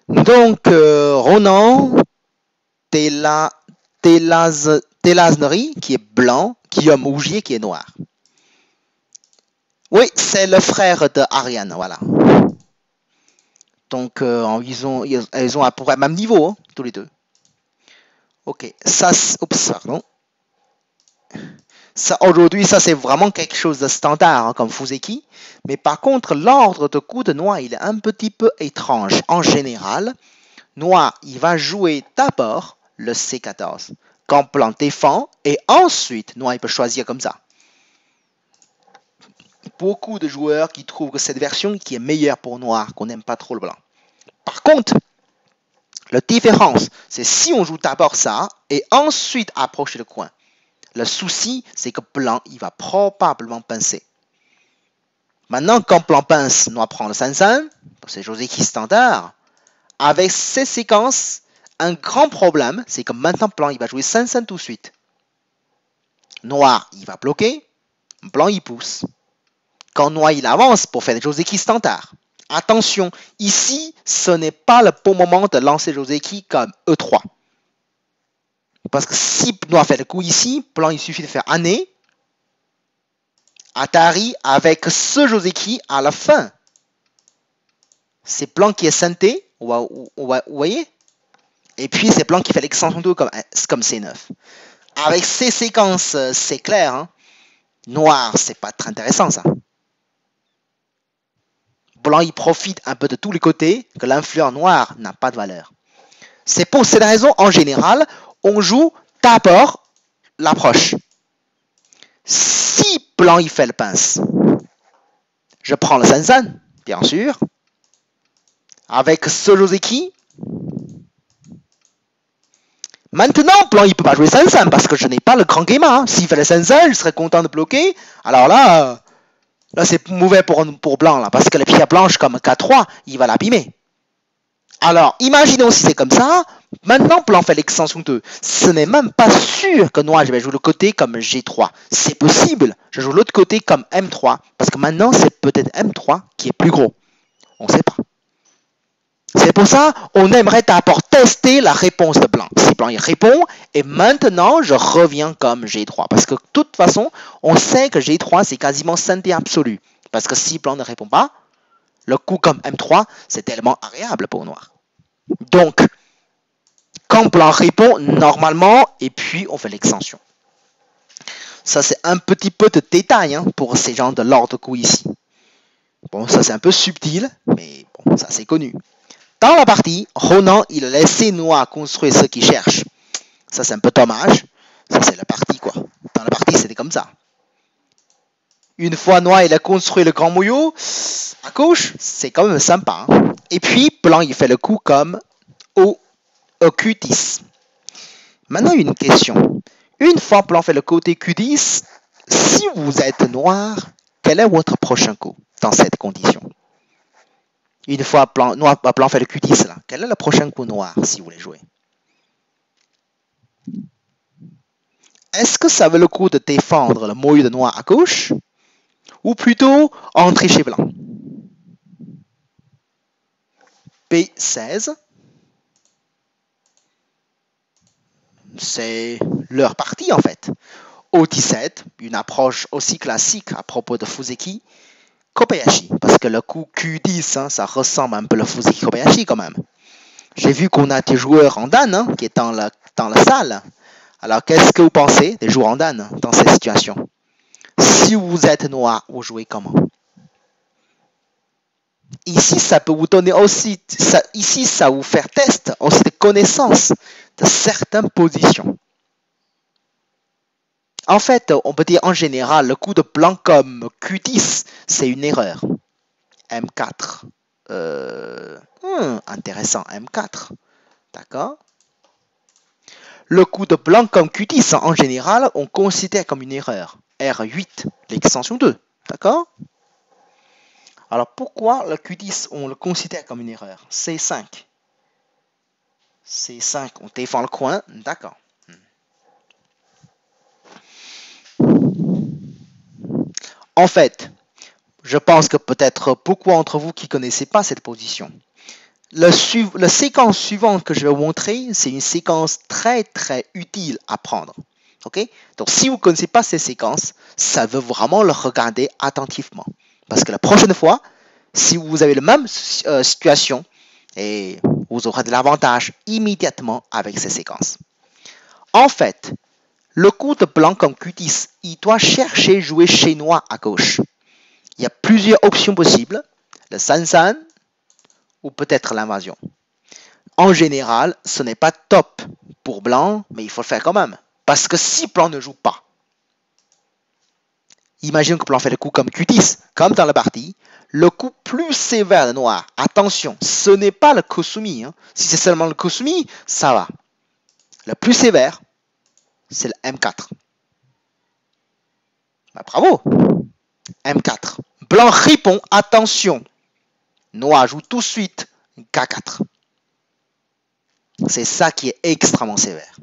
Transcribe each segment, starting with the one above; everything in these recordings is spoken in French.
Donc, Ronan Telaznery, qui est blanc, Guillaume Ougier, qui est noir. Oui, c'est le frère de Ariane, voilà. Donc, elles ont à peu près le même niveau, hein, tous les deux. Ok, ça, oups, pardon. Ça, aujourd'hui, ça, c'est vraiment quelque chose de standard, hein, comme Fuseki. Mais par contre, l'ordre de coups de noir, il est un petit peu étrange. En général, noir, il va jouer d'abord le C14 quand blanc défend, et ensuite, noir, il peut choisir comme ça. Beaucoup de joueurs qui trouvent que cette version qui est meilleure pour noir, qu'on n'aime pas trop le blanc. Par contre, la différence, c'est si on joue d'abord ça, et ensuite approcher le coin. Le souci, c'est que blanc, il va probablement pincer. Maintenant, quand blanc pince, noir prend le 5-5, c'est Joseki standard. Avec ces séquences, un grand problème, c'est que maintenant, blanc, il va jouer 5-5 tout de suite. Noir, il va bloquer, blanc, il pousse. Quand noir, il avance pour faire des Joseki standard. Attention, ici, ce n'est pas le bon moment de lancer Joseki comme E3. Parce que si noir fait le coup ici, blanc, il suffit de faire année, Atari avec ce Joseki à la fin. C'est blanc qui est synthé, vous voyez? Et puis c'est blanc qui fait l'extension 2 comme C9. Avec ces séquences, c'est clair. Hein? Noir, c'est pas très intéressant ça. Blanc, il profite un peu de tous les côtés, que l'influence noire n'a pas de valeur. C'est pour cette raison, en général, on joue d'abord l'approche. Si blanc, il fait le pince, je prends le Sansan, bien sûr. Avec ce Joseki. Maintenant, blanc, il ne peut pas jouer 5-5 parce que je n'ai pas le grand Gema. Hein. S'il fait le 5-5, je serais content de bloquer. Alors là c'est mauvais pour blanc, là, parce que la pierre blanche comme K3, il va l'abîmer. Alors, imaginons si c'est comme ça. Maintenant, blanc fait l'extension 2. Ce n'est même pas sûr que noir, je vais jouer le côté comme G3. C'est possible. Je joue l'autre côté comme M3. Parce que maintenant, c'est peut-être M3 qui est plus gros. On ne sait pas. C'est pour ça on aimerait d'abord tester la réponse de blanc. Si blanc il répond, et maintenant je reviens comme G3. Parce que de toute façon, on sait que G3 c'est quasiment synthé absolu. Parce que si blanc ne répond pas, le coup comme M3 c'est tellement agréable pour noir. Donc, quand blanc répond, normalement, et puis on fait l'extension. Ça c'est un petit peu de détail hein, pour ces gens de l'ordre de coups ici. Bon, ça c'est un peu subtil, mais bon, ça c'est connu. Dans la partie, Ronan, il a laissé noir construire ce qu'il cherche. Ça, c'est un peu dommage. Ça, c'est la partie, quoi. Dans la partie, c'était comme ça. Une fois noir, il a construit le grand moyau, à gauche, c'est quand même sympa. Hein. Et puis, blanc, il fait le coup comme au Q10. Maintenant, une question. Une fois blanc fait le côté Q10, si vous êtes noir, quel est votre prochain coup dans cette condition? Une fois blanc fait le Q10, là, quel est le prochain coup noir si vous voulez jouer? Est-ce que ça vaut le coup de défendre le moyeu de noir à gauche ou plutôt entrer chez blanc? B16, c'est leur partie en fait. O17, une approche aussi classique à propos de Fuseki. Kobayashi, parce que le coup Q10, hein, ça ressemble un peu le Fuseki Kobayashi quand même. J'ai vu qu'on a des joueurs en Dan hein, qui est dans la salle. Alors, qu'est-ce que vous pensez des joueurs en Dan dans cette situation? Si vous êtes noir, vous jouez comment? Ici, ça peut vous donner aussi, ici, ça vous faire test aussi de connaissance de certaines positions. En fait, on peut dire en général, le coup de blanc comme Q10, c'est une erreur. M4. Intéressant, M4. D'accord? Le coup de blanc comme Q10, en général, on considère comme une erreur. R8, l'extension 2. D'accord? Alors, pourquoi le Q10, on le considère comme une erreur? C5. C5, on défend le coin. D'accord. En fait, je pense que peut-être beaucoup d'entre vous qui ne connaissez pas cette position. La séquence suivante que je vais vous montrer, c'est une séquence très très utile à prendre. Okay? Donc si vous ne connaissez pas ces séquences, ça veut vraiment le regarder attentivement. Parce que la prochaine fois, si vous avez la même situation, et vous aurez de l'avantage immédiatement avec ces séquences. En fait, le coup de blanc comme Q10, il doit chercher jouer chez noir à gauche. Il y a plusieurs options possibles. Le Sansan ou peut-être l'invasion. En général, ce n'est pas top pour blanc, mais il faut le faire quand même. Parce que si blanc ne joue pas, imagine que blanc fait le coup comme Q10, comme dans la partie, le coup plus sévère de noir, attention, ce n'est pas le Kosumi. Hein. Si c'est seulement le Kosumi, ça va. Le plus sévère, c'est le M4. Bah, bravo. M4. Blanc répond, attention. Noir joue tout de suite K4. C'est ça qui est extrêmement sévère.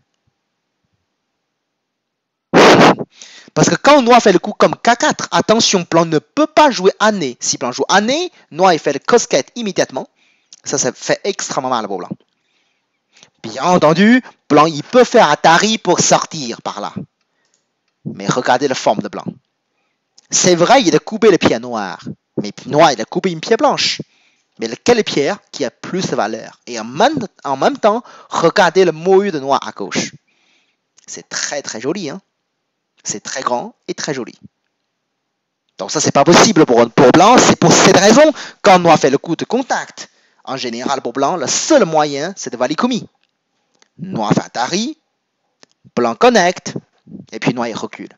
Parce que quand noir fait le coup comme K4, attention, blanc ne peut pas jouer année. Si blanc joue année, noir il fait le cosquette immédiatement. Ça fait extrêmement mal pour blanc. Bien entendu, blanc il peut faire Atari pour sortir par là. Mais regardez la forme de blanc. C'est vrai, il a coupé le pied noir. Mais noir, il a coupé une pierre blanche. Mais quelle pierre qui a plus de valeur? Et en même temps, regardez le moyeu de noir à gauche. C'est très très joli. Hein? C'est très grand et très joli. Donc ça, c'est pas possible pour blanc. C'est pour cette raison, quand noir fait le coup de contact, en général pour blanc, le seul moyen, c'est de Valikumi. Noir fait Atari, blanc connecte, et puis noir il recule.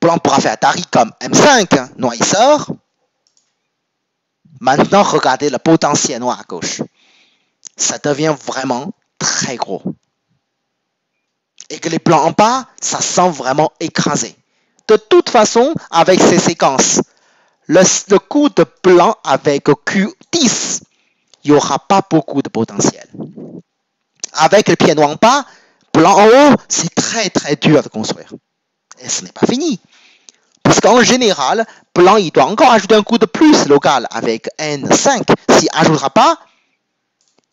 Blanc pourra faire Atari comme M5, noir il sort. Maintenant, regardez le potentiel noir à gauche. Ça devient vraiment très gros. Et que les blancs en bas, ça sent vraiment écrasé. De toute façon, avec ces séquences, le coup de blanc avec Q10, il n'y aura pas beaucoup de potentiel. Avec le pied noir en bas, blanc en haut, c'est très très dur de construire. Et ce n'est pas fini. Parce qu'en général, blanc, il doit encore ajouter un coup de plus local avec N5. S'il n'ajoutera pas,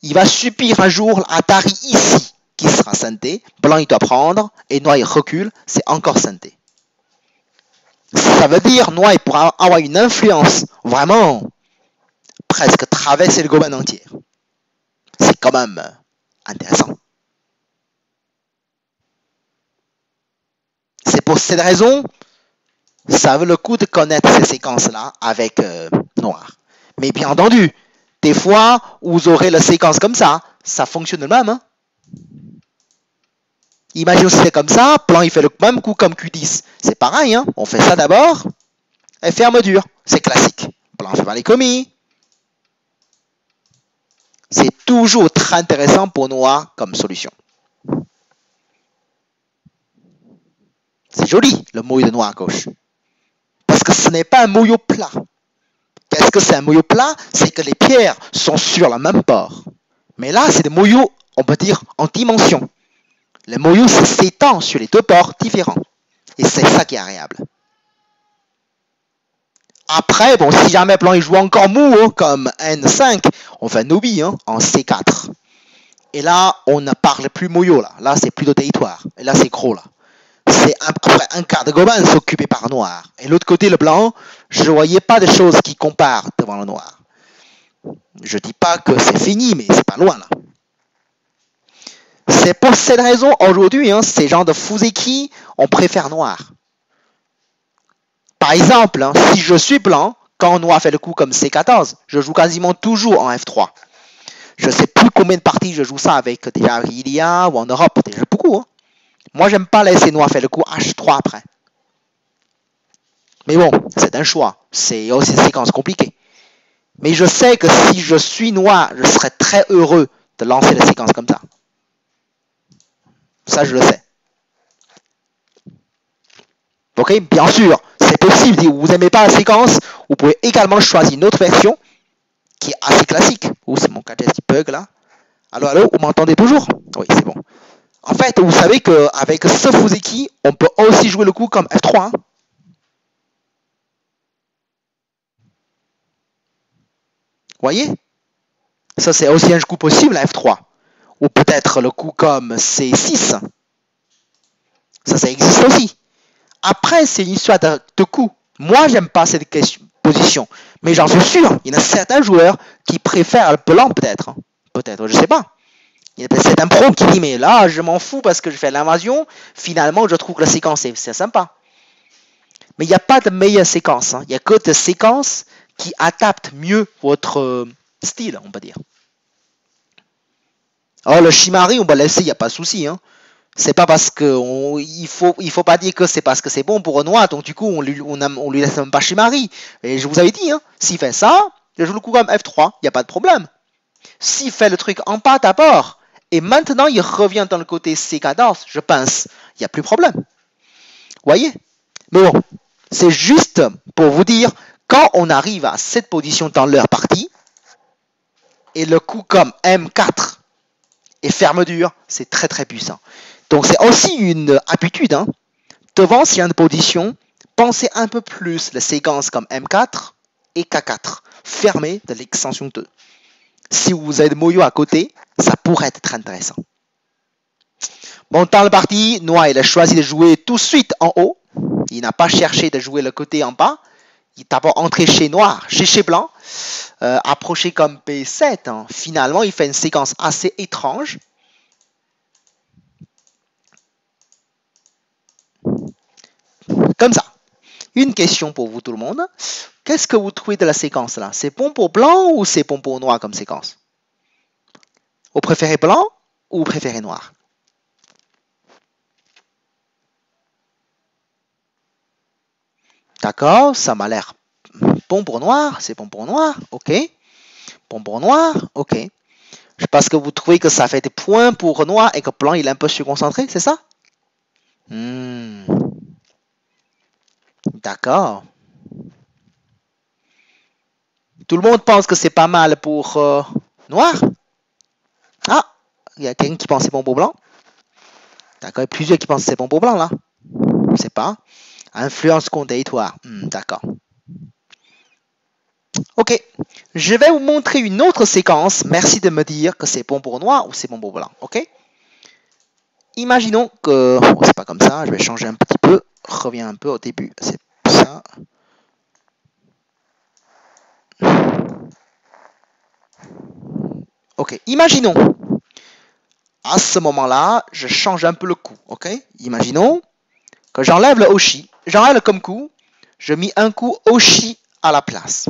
il va subir un jour l'Atari ici, qui sera scindé. Blanc, il doit prendre, et noir, il recule, c'est encore scindé. Ça veut dire, noir, il pourra avoir une influence, vraiment, presque traverser le goban entier. C'est quand même intéressant. C'est pour cette raison, ça vaut le coup de connaître ces séquences-là avec noir. Mais bien entendu, des fois, vous aurez la séquence comme ça fonctionne de même. Hein? Imaginez si c'est comme ça, blanc il fait le même coup comme Q10. C'est pareil, hein? On fait ça d'abord, et fermeture. C'est classique. Blanc fait pas les commis. C'est toujours très intéressant pour noir comme solution. C'est joli, le moyeu de noir à gauche. Parce que ce n'est pas un moyeu plat. Qu'est-ce que c'est un moyeu plat? C'est que les pierres sont sur le même bord. Mais là, c'est des moyeux, on peut dire, en dimension. Le moyeu s'étend sur les deux bords différents. Et c'est ça qui est agréable. Après, bon, si jamais blanc il joue encore mou, hein, comme N5, on fait Nobi hein, en C4. Et là, on ne parle plus moyeu, là. Là, c'est plus de territoire. Et là, c'est gros, là. C'est après un quart de goban s'occuper par noir. Et l'autre côté, le blanc, je ne voyais pas de choses qui comparent devant le noir. Je ne dis pas que c'est fini, mais c'est pas loin, là. C'est pour cette raison, aujourd'hui, hein, ces gens de Fuseki, on préfère noir. Par exemple, hein, si je suis blanc, quand noir fait le coup comme C14, je joue quasiment toujours en F3. Je ne sais plus combien de parties je joue ça avec déjà Ilia ou en Europe, déjà beaucoup. Hein. Moi, j'aime pas laisser noir faire le coup H3 après. Mais bon, c'est un choix. C'est aussi une séquence compliquée. Mais je sais que si je suis noir, je serais très heureux de lancer la séquence comme ça. Ça, je le sais. Ok, bien sûr, c'est possible. Si vous n'aimez pas la séquence, vous pouvez également choisir une autre version qui est assez classique. Oh, c'est mon gadget qui bug là. Allô, allô, vous m'entendez toujours? Oui, c'est bon. En fait, vous savez qu'avec ce Fuseki, on peut aussi jouer le coup comme F3. Hein. Voyez? Ça, c'est aussi un coup possible à F3. Ou peut-être le coup comme C6. Ça existe aussi. Après, c'est une histoire de coup. Moi, j'aime pas cette position. Mais j'en suis sûr, il y en a certains joueurs qui préfèrent le blanc peut-être. Peut-être, je sais pas. Il y a peut-être un pro qui dit, mais là, je m'en fous parce que je fais l'invasion. Finalement, je trouve que la séquence, c'est sympa. Mais il n'y a pas de meilleure séquence. Il n'y a que des séquences qui adaptent mieux votre style, on peut dire. Alors, le Shimari, on va laisser, il n'y a pas de souci. C'est pas parce que il faut pas dire que c'est parce que c'est bon pour Renoir, donc du coup on lui laisse même pas Shimari. Et je vous avais dit, s'il fait ça, je joue le coup comme F3, il n'y a pas de problème. S'il fait le truc en pas d'abord, et maintenant il revient dans le côté C14, je pense, il n'y a plus de problème. Voyez? Mais bon, c'est juste pour vous dire, quand on arrive à cette position dans leur partie, et le coup comme M4 et ferme dur, c'est très très puissant. Donc c'est aussi une habitude, devant s'il y a une position, pensez un peu plus les séquences comme M4 et K4, fermées de l'extension 2. Si vous avez Moyo à côté, ça pourrait être très intéressant. Bon, dans la partie, Noir il a choisi de jouer tout de suite en haut. Il n'a pas cherché de jouer le côté en bas. Il est d'abord entré chez Noir, chez Blanc, approché comme P7. Finalement, il fait une séquence assez étrange. Comme ça. Une question pour vous tout le monde. Qu'est-ce que vous trouvez de la séquence là? C'est bon pour blanc ou c'est bon pour noir comme séquence? Vous préférez blanc ou vous préférez noir? D'accord, ça m'a l'air bon pour noir, c'est bon pour noir, ok. Bon pour noir, ok. Parce que vous trouvez que ça fait des points pour noir et que blanc il est un peu surconcentré, c'est ça? D'accord. Tout le monde pense que c'est pas mal pour noir? Ah, il y a quelqu'un qui pense que c'est bon pour blanc. D'accord, il y a plusieurs qui pensent que c'est bon pour blanc là. Je sais pas. Influence contradictoire. D'accord. Ok, je vais vous montrer une autre séquence. Merci de me dire que c'est bon pour noir ou c'est bon pour blanc. Ok. Imaginons que... Oh, c'est pas comme ça, je vais changer un petit peu. Reviens un peu au début. C'est ça. Ok, imaginons. À ce moment-là, je change un peu le coup. Ok. Imaginons que j'enlève le Oshi. J'enlève comme coup. Je mets un coup Oshi à la place.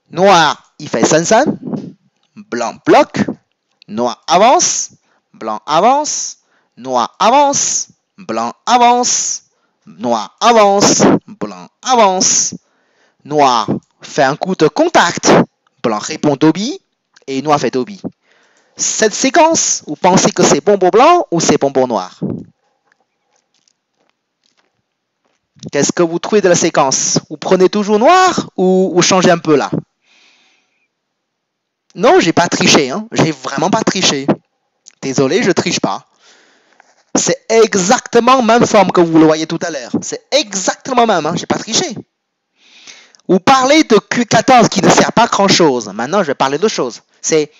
Noir, il fait Sansan. Blanc bloque. Noir avance. Blanc avance. Noir avance. Blanc avance. Noir avance. Blanc avance. Noir fait un coup de contact. Blanc répond Dobby. Et noir fait Dobby. Cette séquence, vous pensez que c'est bon pour blanc ou c'est bon pour noir? Qu'est-ce que vous trouvez de la séquence? Vous prenez toujours noir ou vous changez un peu là? Non, j'ai pas triché. J'ai vraiment pas triché. Désolé, je triche pas. C'est exactement la même forme que vous le voyez tout à l'heure. C'est exactement même. J'ai pas triché. Vous parlez de Q14 qui ne sert pas à grand chose. Maintenant, je vais parler d'autre chose. C'est,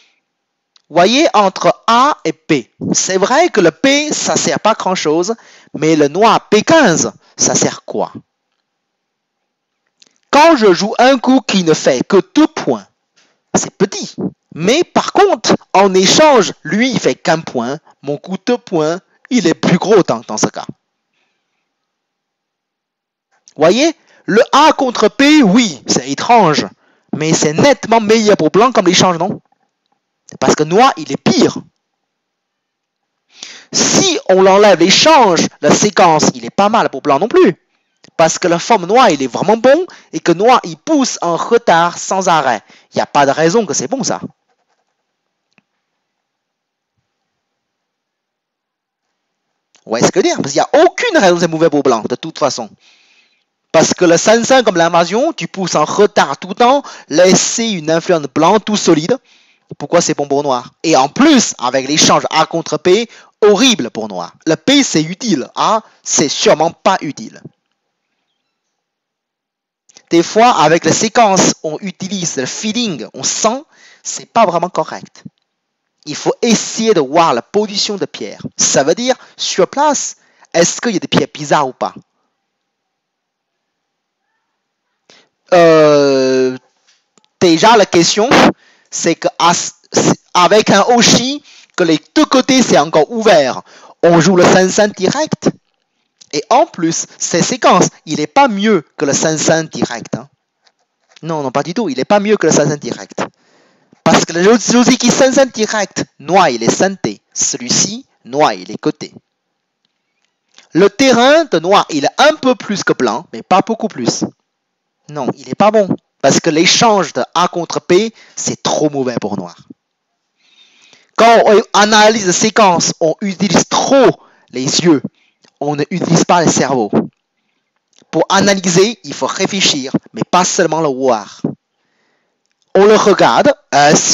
voyez, entre A et P. C'est vrai que le P, ça sert pas à grand chose. Mais le noir P15, ça sert quoi? Quand je joue un coup qui ne fait que 2 points, c'est petit. Mais par contre, en échange, lui, il fait qu'un point. Mon coup de points, il est plus gros dans ce cas. Voyez, le A contre P, oui, c'est étrange. Mais c'est nettement meilleur pour blanc comme l'échange, non? Parce que noir, il est pire. Si on l'enlève l'échange, la séquence, il est pas mal pour blanc non plus. Parce que la forme noire, il est vraiment bon. Et que noir, il pousse en retard sans arrêt. Il n'y a pas de raison que c'est bon, ça. Vous voyez ce que je veux dire? Parce qu'il n'y a aucune raison de c'est mauvais pour blanc, de toute façon. Parce que le 5-5 comme l'invasion, tu pousses en retard tout le temps, laisser une influence blanc tout solide. Pourquoi c'est bon pour noir? Et en plus, avec l'échange A contre P, horrible pour noir. Le P, c'est utile. A, c'est sûrement pas utile. Des fois, avec la séquence, on utilise le feeling, on sent, c'est pas vraiment correct. Il faut essayer de voir la position de pierre. Ça veut dire, sur place, est-ce qu'il y a des pierres bizarres ou pas? Déjà, la question, c'est qu'avec un Oshi, que les deux côtés c'est encore ouvert, on joue le 5-5 direct. Et en plus, cette séquence, il n'est pas mieux que le 5-5 direct. Hein. Non, non, pas du tout. Il n'est pas mieux que le 5-5 direct. Parce que le Joseki 5-5 direct, noir, il est synthé. Celui-ci, noir, il est coté. Le terrain de noir, il est un peu plus que blanc, mais pas beaucoup plus. Non, il n'est pas bon. Parce que l'échange de A contre P, c'est trop mauvais pour noir. Quand on analyse la séquence, on utilise trop les yeux. On ne utilise pas le cerveau. Pour analyser, il faut réfléchir, mais pas seulement le voir. On le regarde,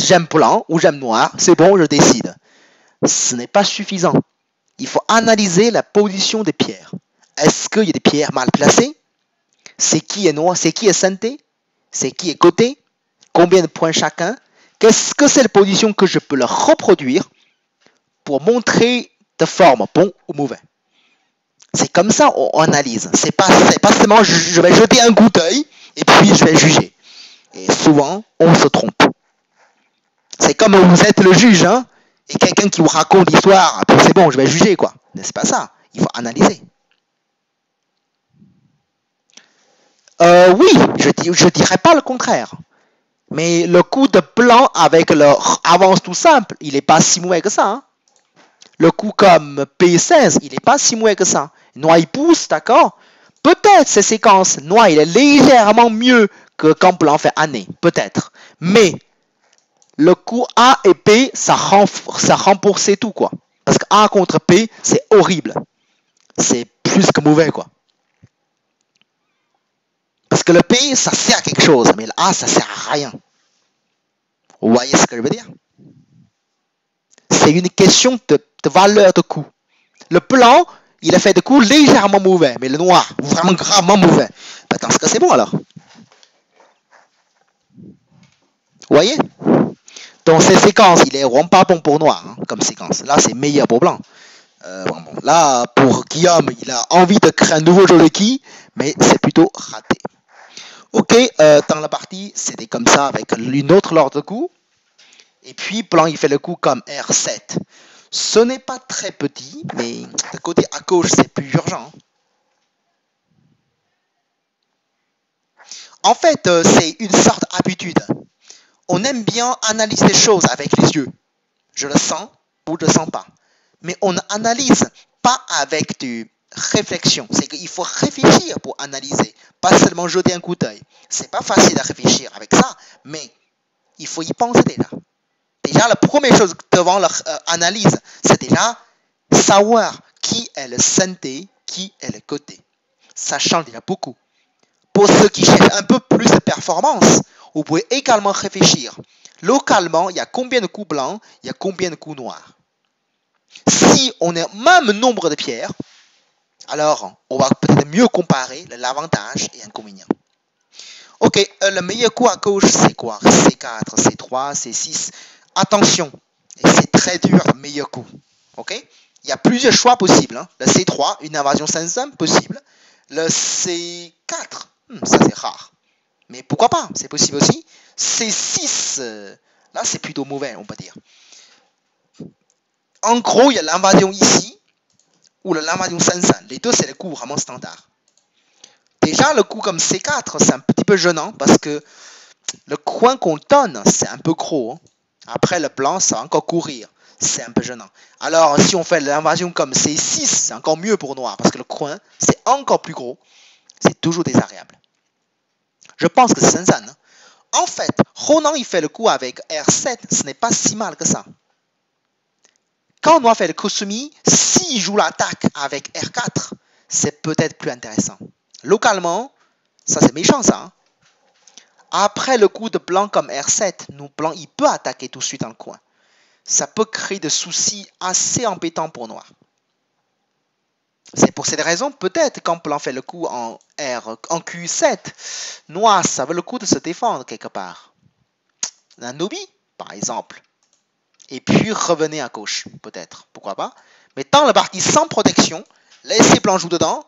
j'aime blanc ou j'aime noir, c'est bon, je décide. Ce n'est pas suffisant. Il faut analyser la position des pierres. Est-ce qu'il y a des pierres mal placées? C'est qui est noir? C'est qui est synthé? C'est qui est coté? Combien de points chacun? Qu'est-ce que c'est la position que je peux leur reproduire pour montrer de forme bon ou mauvais? C'est comme ça on analyse. C'est pas seulement je vais jeter un coup d'œil et puis je vais juger. Et souvent, on se trompe. C'est comme vous êtes le juge, hein, et quelqu'un qui vous raconte l'histoire, c'est bon, je vais juger, quoi. N'est-ce pas ça? Il faut analyser. Oui, je dirais pas le contraire. Mais le coup de blanc avec leur avance tout simple, il n'est pas si mauvais que ça. Hein. Le coup comme P16, il n'est pas si mauvais que ça. Noir, il pousse, d'accord? Peut-être ces séquences, noir, il est légèrement mieux que quand blanc fait année. Peut-être. Mais le coup A et P, ça rembourse tout, quoi. Parce que A contre P, c'est horrible. C'est plus que mauvais, quoi. Parce que le P, ça sert à quelque chose, mais le A, ça sert à rien. Vous voyez ce que je veux dire? C'est une question de valeur de coup. Le blanc, il a fait des coups légèrement mauvais, mais le noir, vraiment gravement mauvais. Dans ce cas, c'est bon alors. Vous voyez? Donc ces séquences, il est vraiment pas bon pour noir, hein, comme séquence. Là, c'est meilleur pour blanc. Bon, là, pour Guillaume, il a envie de créer un nouveau jeu de qui, mais c'est plutôt raté. Ok, dans la partie, c'était comme ça avec une autre ordre de coup. Et puis, blanc, il fait le coup comme R7. Ce n'est pas très petit, mais de côté à gauche, c'est plus urgent. En fait, c'est une sorte d'habitude. On aime bien analyser les choses avec les yeux. Je le sens ou je ne le sens pas. Mais on n'analyse pas avec de réflexion. C'est qu'il faut réfléchir pour analyser, pas seulement jeter un coup d'œil. C'est pas facile à réfléchir avec ça, mais il faut y penser déjà. Déjà, la première chose devant l'analyse, c'est déjà savoir qui est le synthé, qui est le coté. Ça change déjà beaucoup. Pour ceux qui cherchent un peu plus de performance, vous pouvez également réfléchir. Localement, il y a combien de coups blancs, il y a combien de coups noirs. Si on a même nombre de pierres, alors on va peut-être mieux comparer l'avantage et l'inconvénient. Ok, le meilleur coup à gauche, c'est quoi? C4, C3, C6. Attention, et c'est très dur, le meilleur coup. Ok? Il y a plusieurs choix possibles. Hein. Le C3, une invasion 5-5, possible. Le C4, ça c'est rare. Mais pourquoi pas? C'est possible aussi. C6, là c'est plutôt mauvais, on peut dire. En gros, il y a l'invasion ici, ou l'invasion 5-5. Les deux, c'est les coups vraiment standards. Déjà, le coup comme C4, c'est un petit peu gênant, parce que le coin qu'on donne, c'est un peu gros. Hein. Après, le blanc, ça va encore courir. C'est un peu gênant. Alors, si on fait l'invasion comme C6, c'est encore mieux pour noir, parce que le coin, c'est encore plus gros. C'est toujours désagréable. Je pense que c'est Sensan. Hein. En fait, Ronan, il fait le coup avec R7, ce n'est pas si mal que ça. Quand noir fait le Kusumi, s'il joue l'attaque avec R4, c'est peut-être plus intéressant. Localement, ça c'est méchant ça. Hein. Après le coup de blanc comme R7, nous blanc, il peut attaquer tout de suite dans le coin. Ça peut créer des soucis assez embêtants pour noir. C'est pour cette raison, peut-être, quand blanc fait le coup en Q7, noir, ça vaut le coup de se défendre quelque part. Un Nobi, par exemple. Et puis revenez à gauche, peut-être, pourquoi pas. Mais dans la partie sans protection, laisser blanc jouer dedans,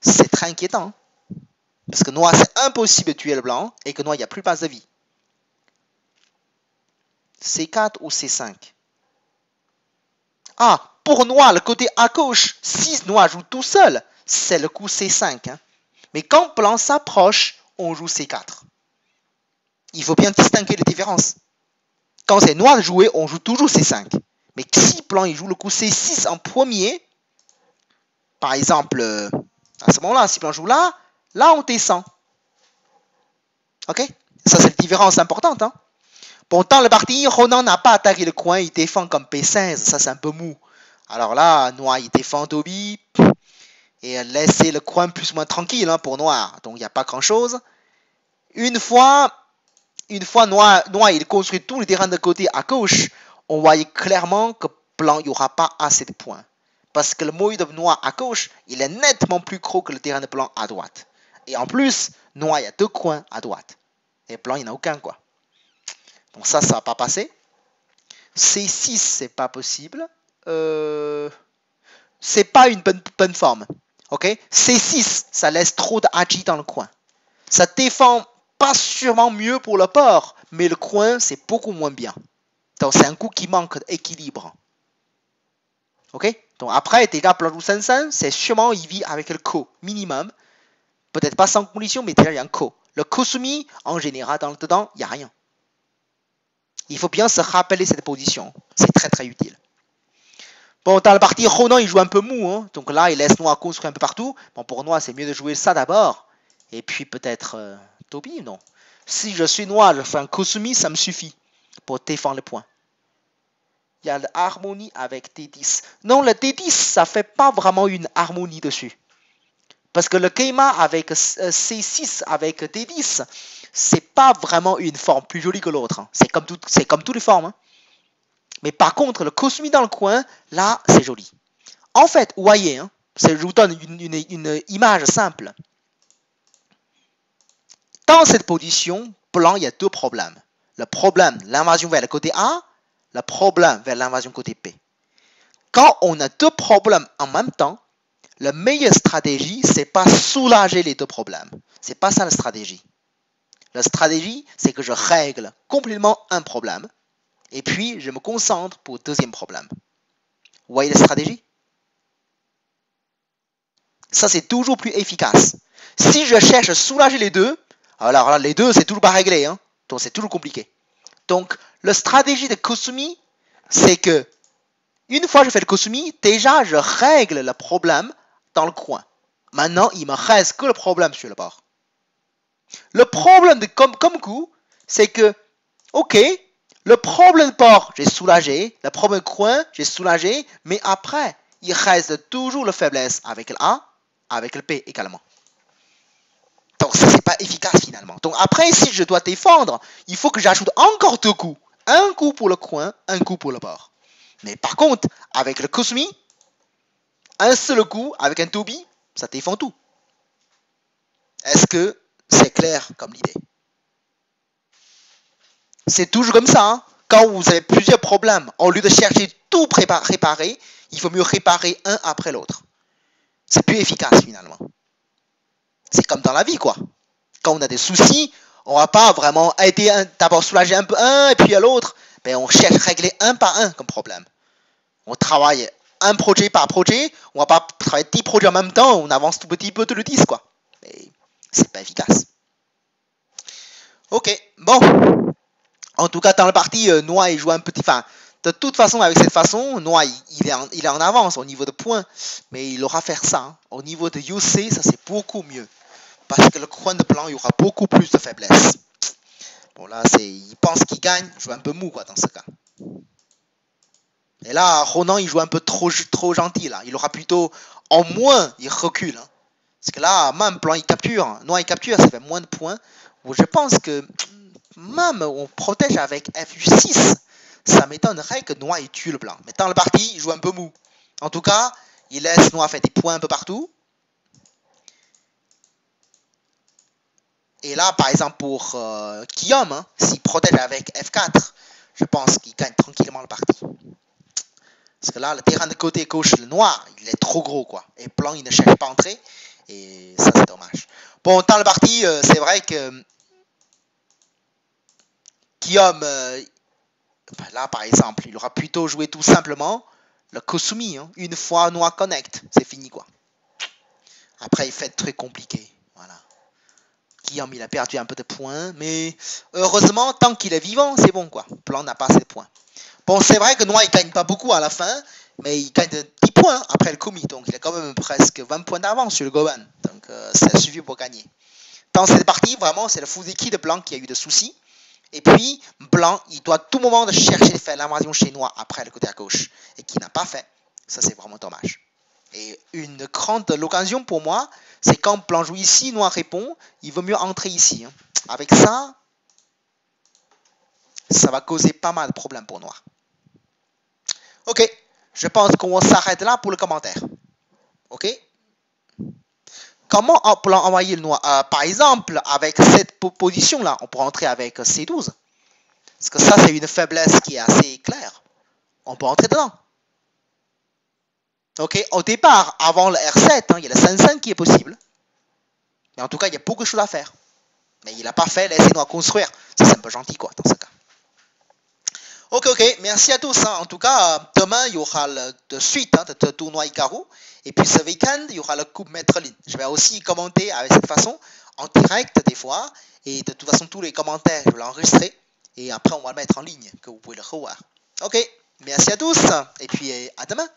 c'est très inquiétant. Parce que noir, c'est impossible de tuer le blanc et que noir, il n'y a plus base de vie. C4 ou C5? Ah, pour noir, le côté à gauche, si noir joue tout seul, c'est le coup C5. Hein. Mais quand blanc s'approche, on joue C4. Il faut bien distinguer les différences. Quand c'est noir de jouer, on joue toujours C5. Mais si blanc il joue le coup C6 en premier, par exemple, à ce moment-là, si blanc joue là, là on descend. Ok? Ça, c'est une différence importante. Hein? Bon, dans la partie, Ronan n'a pas attaqué le coin, il défend comme P16, ça c'est un peu mou. Alors là, noir il défend Toby et laisser le coin plus ou moins tranquille hein, pour noir. Donc il n'y a pas grand-chose. Une fois noir il construit tout le terrain de côté à gauche, on voyait clairement que blanc il n'y aura pas assez de points. Parce que le moyen de noir à gauche, il est nettement plus gros que le terrain de blanc à droite. Et en plus, noir il y a 2 coins à droite. Et blanc il n'y en a aucun quoi. Donc ça va pas passer. C6 c'est pas possible. C'est pas une bonne forme. Ok? C6 ça laisse trop d'agi dans le coin. Ça défend pas sûrement mieux pour le port, mais le coin, c'est beaucoup moins bien. Donc, c'est un coup qui manque d'équilibre. Ok? Donc, après, déjà, blanc joue 5-5, c'est sûrement, il vit avec le ko minimum. Peut-être pas sans condition, mais déjà, il y a un ko. Le ko soumis, en général, dans le dedans, il n'y a rien. Il faut bien se rappeler cette position. C'est très, très utile. Bon, dans la partie, Ronan, il joue un peu mou. Hein. Donc là, il laisse noir construire un peu partout. Bon, pour noir, c'est mieux de jouer ça d'abord. Et puis, peut-être Toby, non. Si je suis noir, je fais un Kosumi, ça me suffit pour défendre le point. Il y a l'harmonie avec D10. Non, le D10, ça fait pas vraiment une harmonie dessus. Parce que le Keima avec C6 avec D10, c'est pas vraiment une forme plus jolie que l'autre. Hein. C'est comme toutes les formes. Hein. Mais par contre, le Kosumi dans le coin, là, c'est joli. En fait, vous voyez, hein, je vous donne une image simple. Dans cette position, blanc, il y a 2 problèmes. Le problème, l'invasion vers le côté A, le problème vers l'invasion côté B. Quand on a 2 problèmes en même temps, la meilleure stratégie, c'est pas soulager les 2 problèmes. C'est pas ça la stratégie. La stratégie, c'est que je règle complètement un problème et puis je me concentre pour le deuxième problème. Vous voyez la stratégie? Ça, c'est toujours plus efficace. Si je cherche à soulager les deux, alors là, les deux, c'est toujours pas réglé. Hein? Donc, c'est toujours compliqué. Donc, la stratégie de Kosumi, c'est que une fois que je fais le Kosumi, déjà, je règle le problème dans le coin. Maintenant, il me reste que le problème sur le bord. Le problème de Komku, c'est que, ok, le problème de bord, j'ai soulagé. Le problème de coin, j'ai soulagé. Mais après, il reste toujours la faiblesse avec le A, avec le P également. Donc ça, c'est pas efficace finalement. Donc après, si je dois défendre, il faut que j'ajoute encore 2 coups. Un coup pour le coin, un coup pour le bord. Mais par contre, avec le Kosumi, un seul coup avec un Toby, ça défend tout. Est-ce que c'est clair comme l'idée? C'est toujours comme ça. Hein? Quand vous avez plusieurs problèmes, au lieu de chercher tout réparer, il faut mieux réparer un après l'autre. C'est plus efficace finalement. C'est comme dans la vie, quoi. Quand on a des soucis, on va pas vraiment aider d'abord soulager un peu un et puis à l'autre. Ben, on cherche à régler un par un comme problème. On travaille un projet par projet. On va pas travailler 10 projets en même temps. On avance tout petit peu de le 10, quoi. Mais c'est pas efficace. Ok, bon. En tout cas, dans la partie, Noah, il joue un petit... Enfin, de toute façon, avec cette façon, Noah, il est en avance au niveau de points. Mais il aura faire ça. Hein. Au niveau de UC, ça c'est beaucoup mieux. Parce que le coin de blanc, il y aura beaucoup plus de faiblesse. Bon, là, il pense qu'il gagne. Il joue un peu mou, quoi, dans ce cas. Et là, Ronan, il joue un peu trop gentil, là. Il aura plutôt... En moins, il recule. Hein. Parce que là, même blanc, il capture. Noir, il capture, ça fait moins de points. Bon, je pense que... Même on protège avec FU6, ça m'étonnerait que noir il tue le blanc. Mais dans la partie, il joue un peu mou. En tout cas, il laisse noir faire des points un peu partout. Et là, par exemple, pour Guillaume, hein, s'il protège avec F4, je pense qu'il gagne tranquillement le parti. Parce que là, le terrain de côté gauche, le noir, il est trop gros, quoi. Et blanc, il ne cherche pas à entrer. Et ça, c'est dommage. Bon, dans le parti, c'est vrai que Guillaume, là, par exemple, il aura plutôt joué tout simplement le Kosumi. Hein. Une fois noir connect, c'est fini, quoi. Après, il fait très compliqué. Voilà. Guillaume, il a perdu un peu de points. Mais heureusement, tant qu'il est vivant, c'est bon, quoi. Blanc n'a pas assez de points. Bon, c'est vrai que noir, il gagne pas beaucoup à la fin. Mais il gagne de 10 points après le Komi. Donc, il a quand même presque 20 points d'avance sur le Goban. Donc, ça suffit pour gagner. Dans cette partie, vraiment, c'est le Fuzeki de blanc qui a eu des soucis. Et puis, blanc, il doit à tout moment de chercher de faire l'invasion chez noir après le côté à gauche. Et qui n'a pas fait. Ça, c'est vraiment dommage. Et une grande occasion pour moi, c'est quand blanc joue ici, noir répond, il vaut mieux entrer ici. Hein. Avec ça, ça va causer pas mal de problèmes pour noir. Ok, je pense qu'on s'arrête là pour le commentaire. Ok. Comment blanc envoyer le noir par exemple, avec cette position-là, on pourrait entrer avec C12. Parce que ça, c'est une faiblesse qui est assez claire. On peut entrer dedans. Ok, au départ, avant le R7, hein, il y a le 5-5 qui est possible. Mais en tout cas, il y a beaucoup de choses à faire. Mais il n'a pas fait, laissez-nous construire. Ça, c'est un peu gentil, quoi, dans ce cas. Ok, merci à tous. Hein. En tout cas, demain, il y aura de suite hein, de tournoi Hikaru. Et puis ce week-end, il y aura le Coupe Maître Lin. Je vais aussi commenter avec cette façon, en direct des fois. Et de toute façon, tous les commentaires, je vais l'enregistrer. Et après, on va le mettre en ligne, que vous pouvez le revoir. Ok, merci à tous. Et puis à demain.